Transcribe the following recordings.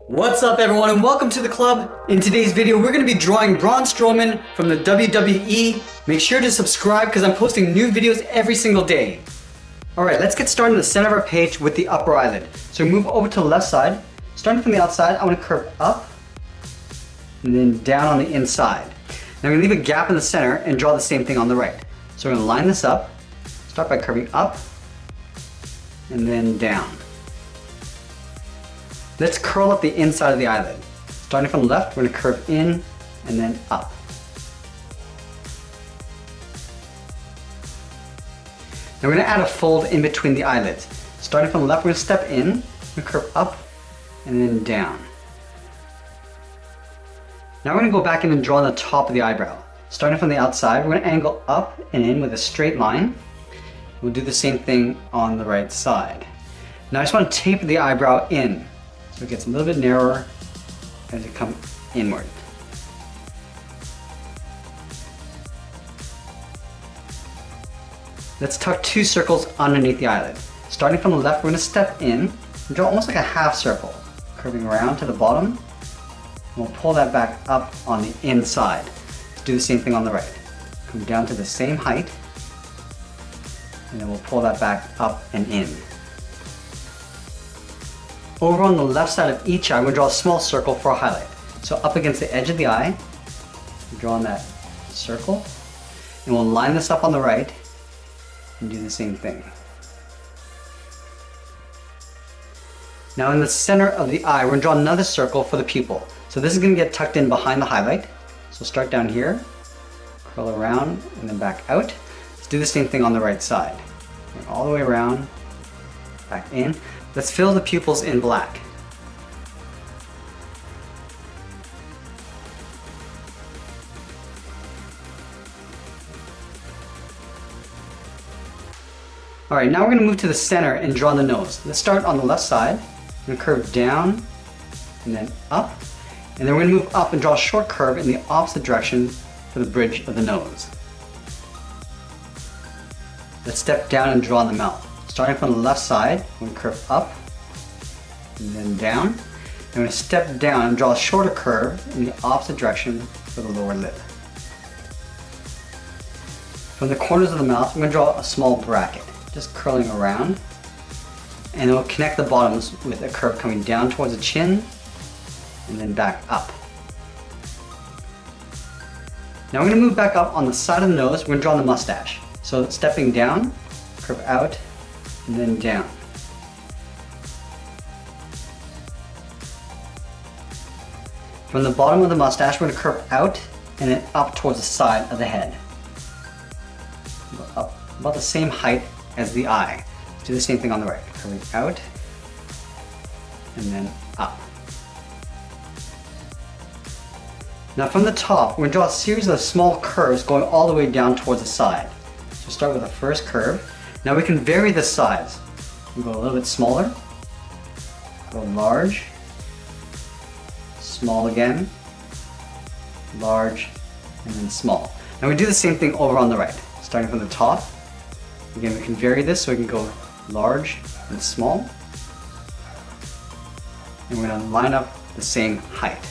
What's up everyone and welcome to the club. In today's video we're going to be drawing Braun Strowman from the WWE. Make sure to subscribe because I'm posting new videos every single day. Alright, let's get started in the center of our page with the upper eyelid. So move over to the left side. Starting from the outside, I want to curve up and then down on the inside. Now I'm going to leave a gap in the center and draw the same thing on the right. So we're going to line this up, start by curving up and then down. Let's curl up the inside of the eyelid. Starting from the left, we're going to curve in and then up. Now we're going to add a fold in between the eyelids. Starting from the left, we're going to step in, we're going to curve up and then down. Now we're going to go back in and draw on the top of the eyebrow. Starting from the outside, we're going to angle up and in with a straight line. We'll do the same thing on the right side. Now I just want to taper the eyebrow in, so it gets a little bit narrower as it comes inward. Let's tuck two circles underneath the eyelid. Starting from the left, we're going to step in and draw almost like a half circle, curving around to the bottom. And we'll pull that back up on the inside. Let's do the same thing on the right. Come down to the same height, and then we'll pull that back up and in. Over on the left side of each eye, we're going to draw a small circle for a highlight. So up against the edge of the eye, we're drawing that circle, and we'll line this up on the right and do the same thing. Now in the center of the eye, we're going to draw another circle for the pupil. So this is going to get tucked in behind the highlight. So start down here, curl around, and then back out. Let's do the same thing on the right side. All the way around, back in. Let's fill the pupils in black. Alright, now we're going to move to the center and draw the nose. Let's start on the left side. We're going to curve down and then up. And then we're going to move up and draw a short curve in the opposite direction for the bridge of the nose. Let's step down and draw the mouth. Starting from the left side, we're going to curve up and then down. And we're going to step down and draw a shorter curve in the opposite direction for the lower lip. From the corners of the mouth, we're going to draw a small bracket, just curling around. And then we'll connect the bottoms with a curve coming down towards the chin and then back up. Now we're going to move back up on the side of the nose. We're going to draw the mustache. So stepping down, curve out, and then down. From the bottom of the mustache, we're going to curve out and then up towards the side of the head. Up about the same height as the eye. Do the same thing on the right. Curving out and then up. Now from the top, we're going to draw a series of small curves going all the way down towards the side. So start with the first curve. Now we can vary the size. We go a little bit smaller, go large, small again, large, and then small. Now we do the same thing over on the right. Starting from the top. Again, we can vary this so we can go large and small. And we're going to line up the same height.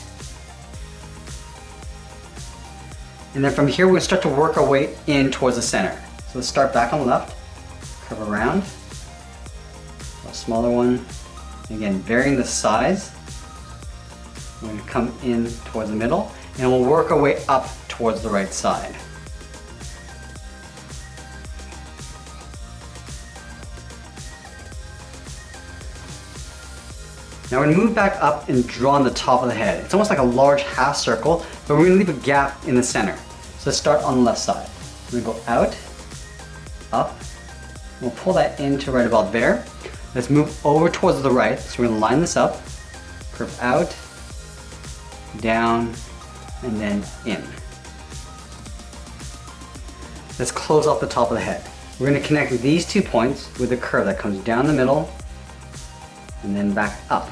And then from here, we're going to start to work our way in towards the center. So let's start back on the left, curve around, a smaller one. Again, varying the size. We're going to come in towards the middle, and we'll work our way up towards the right side. Now we're going to move back up and draw on the top of the head. It's almost like a large half circle, but we're going to leave a gap in the center. So let's start on the left side. We're going to go out, up, we'll pull that into right about there. Let's move over towards the right. So we're going to line this up, curve out, down, and then in. Let's close off the top of the head. We're going to connect these 2 points with a curve that comes down the middle and then back up.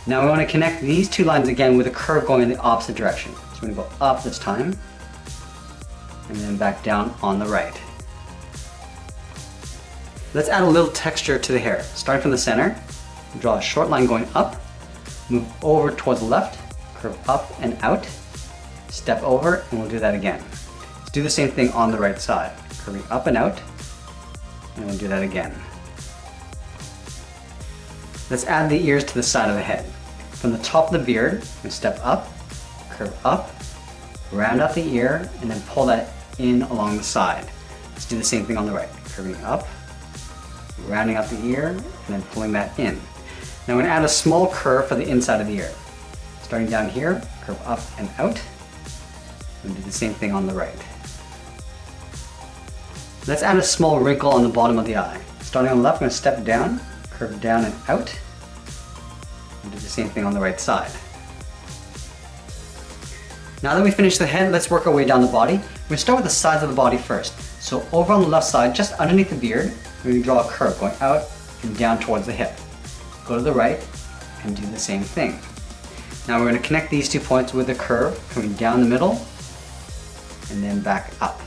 Now we want to connect these 2 lines again with a curve going in the opposite direction. So we're going to go up this time and then back down on the right. Let's add a little texture to the hair. Starting from the center, Draw a short line going up, move over towards the left, curve up and out, step over, and we'll do that again. Let's do the same thing on the right side. Curving up and out, and we'll do that again. Let's add the ears to the side of the head. From the top of the beard, we step up, curve up, round out the ear, and then pull that in along the side. Let's do the same thing on the right. Curving up, rounding out the ear, and then pulling that in. Now I'm going to add a small curve for the inside of the ear. Starting down here, curve up and out, and do the same thing on the right. Let's add a small wrinkle on the bottom of the eye. Starting on the left, I'm going to step down, curve down and out, and do the same thing on the right side. Now that we finished the head, let's work our way down the body. We're going to start with the sides of the body first. So over on the left side, just underneath the beard, we're going to draw a curve going out and down towards the hip. Go to the right and do the same thing. Now we're going to connect these 2 points with a curve coming down the middle and then back up.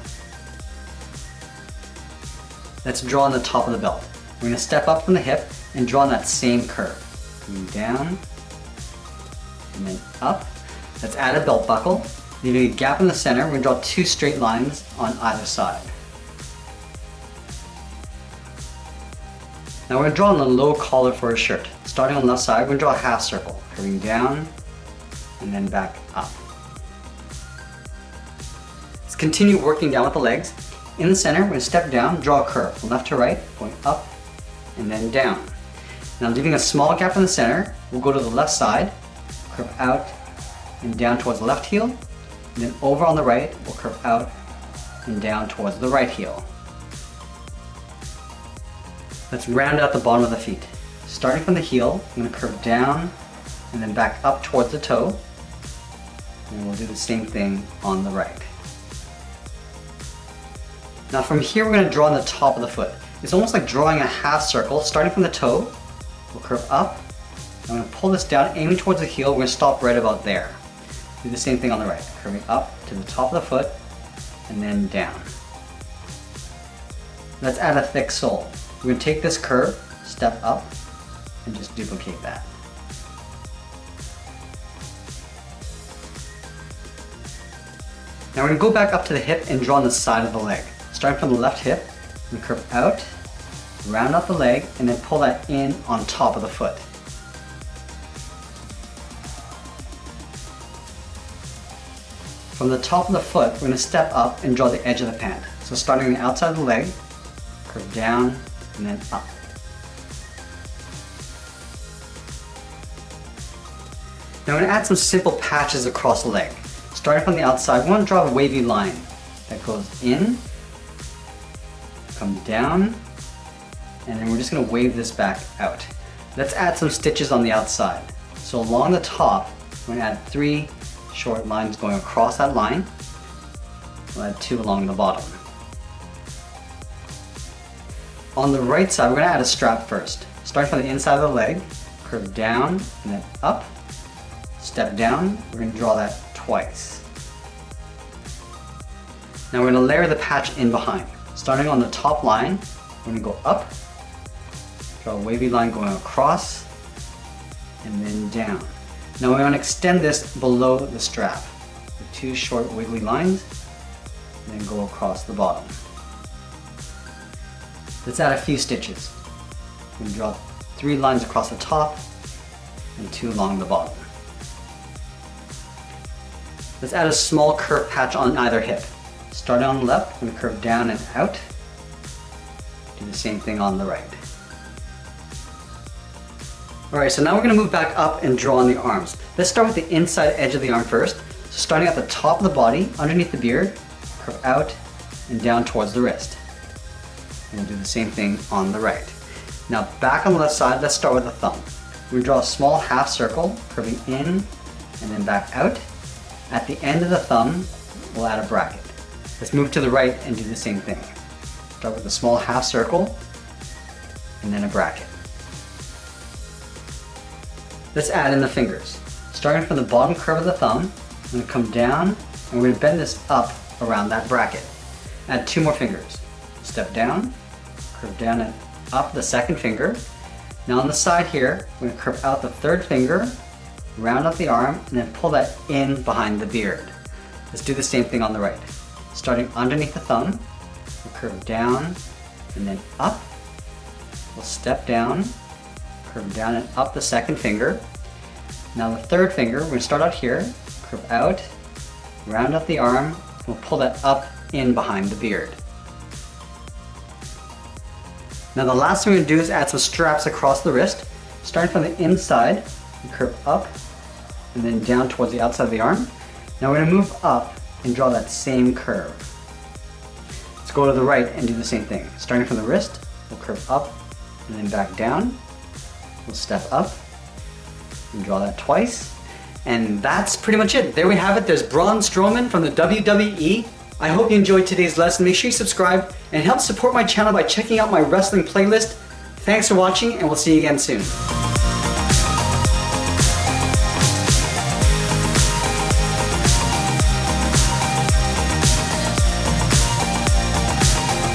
Let's draw on the top of the belt. We're going to step up from the hip and draw on that same curve. Coming down and then up. Let's add a belt buckle. Leaving a gap in the center, we're going to draw 2 straight lines on either side. Now we're going to draw on the low collar for a shirt. Starting on the left side, we're going to draw a half circle, curving down and then back up. Let's continue working down with the legs. In the center, we're going to step down, draw a curve from left to right, going up and then down. Now leaving a small gap in the center, we'll go to the left side, curve out and down towards the left heel, and then over on the right, we'll curve out and down towards the right heel. Let's round out the bottom of the feet. Starting from the heel, I'm going to curve down and then back up towards the toe, and we'll do the same thing on the right. Now from here, we're going to draw on the top of the foot. It's almost like drawing a half circle. Starting from the toe, we'll curve up. I'm going to pull this down, aiming towards the heel. We're going to stop right about there. Do the same thing on the right, curving up to the top of the foot and then down. Let's add a thick sole. We're going to take this curve, step up, and just duplicate that. Now we're going to go back up to the hip and draw on the side of the leg. Starting from the left hip, we curve out, round out the leg, and then pull that in on top of the foot. From the top of the foot, we're going to step up and draw the edge of the pant. So starting on the outside of the leg, curve down and then up. Now I'm going to add some simple patches across the leg. Starting from the outside, we want to draw a wavy line that goes in, come down, and then we're just going to wave this back out. Let's add some stitches on the outside. So along the top, we're going to add 3 short lines going across that line. We'll add 2 along the bottom. On the right side, we're going to add a strap first. Starting from the inside of the leg, curve down and then up, step down. We're going to draw that twice. Now we're going to layer the patch in behind. Starting on the top line, we're going to go up, draw a wavy line going across, and then down. Now we want to extend this below the strap with 2 short wiggly lines, and then go across the bottom. Let's add a few stitches. We're going to draw 3 lines across the top and 2 along the bottom. Let's add a small curved patch on either hip. Starting on the left, we're going to curve down and out. Do the same thing on the right. Alright, so now we're going to move back up and draw on the arms. Let's start with the inside edge of the arm first. So starting at the top of the body, underneath the beard, curve out and down towards the wrist. And we'll do the same thing on the right. Now back on the left side, let's start with the thumb. We draw a small half circle, curving in and then back out. At the end of the thumb, we'll add a bracket. Let's move to the right and do the same thing. Start with a small half circle and then a bracket. Let's add in the fingers. Starting from the bottom curve of the thumb, I'm going to come down and we're going to bend this up around that bracket. Add 2 more fingers. Step down, curve down and up the second finger, Now on the side here, we're going to curve out the third finger, round out the arm, and then pull that in behind the beard. Let's do the same thing on the right. Starting underneath the thumb, we'll curve down and then up. We'll step down, curve down and up the second finger. Now the third finger, we're going to start out here, curve out, round out the arm, we'll pull that up in behind the beard. Now the last thing we're going to do is add some straps across the wrist. Starting from the inside, we curve up and then down towards the outside of the arm. Now we're going to move up and draw that same curve. Let's go to the right and do the same thing. Starting from the wrist, we'll curve up and then back down. We'll step up and draw that twice. And that's pretty much it. There we have it. There's Braun Strowman from the WWE. I hope you enjoyed today's lesson. Make sure you subscribe and help support my channel by checking out my wrestling playlist. Thanks for watching, and we'll see you again soon.